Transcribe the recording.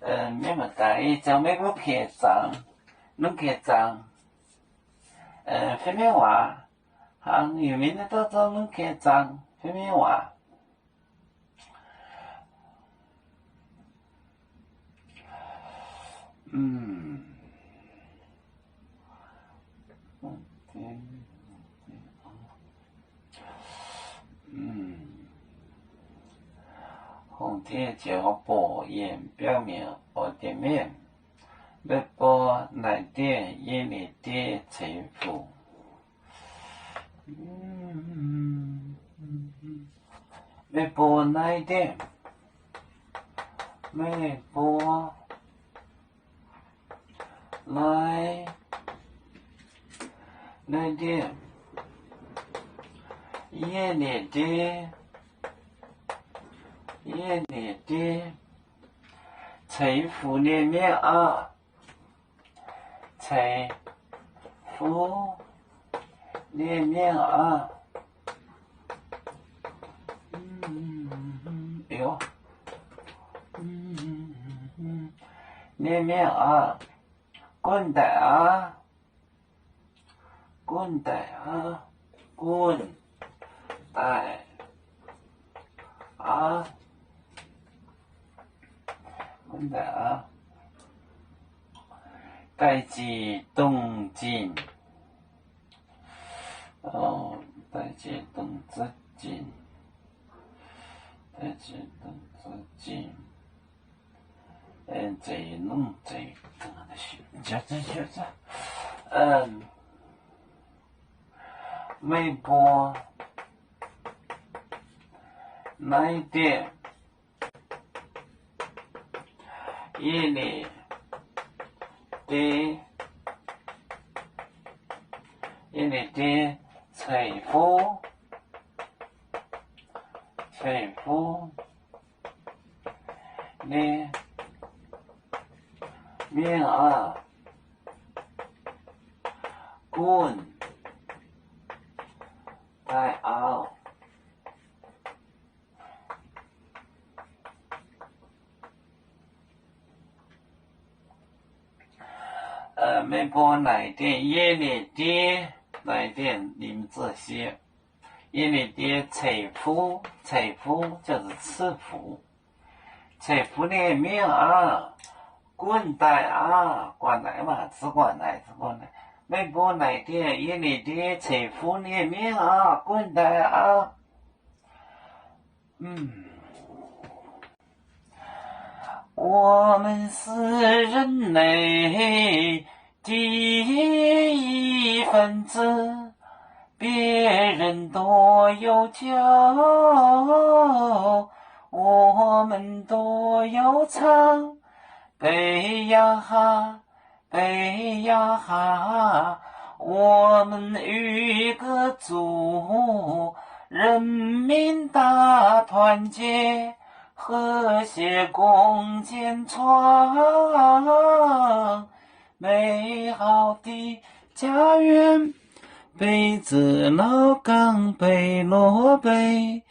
咩物解就咩个客长，侬客长，什么话？行有名的都做侬客长，什么话？红天叫薄烟表面我的面，要播来点眼里的财富。要播来点，要播来点眼里的财富里面啊，财富里面啊，哎呦，里面啊，滚蛋啊，滚蛋啊，滚蛋啊！滚蛋啊！代际动静，代际动之静，代际动之静，这弄这等的是，这，微博来点。夜里的财富里面啊，滚蛋啊！微博来点夜里的来点你们这些夜里的财富就是赐福，财富里面啊，滚蛋啊，滚来嘛，只滚来。微博来点夜里的财富里面啊，滚蛋啊！我们是人类第一分子，别人多有酒，我们多有唱。背呀哈，我们一个族，人民大团结。和谐共建创美好的家园，北至老港北落北，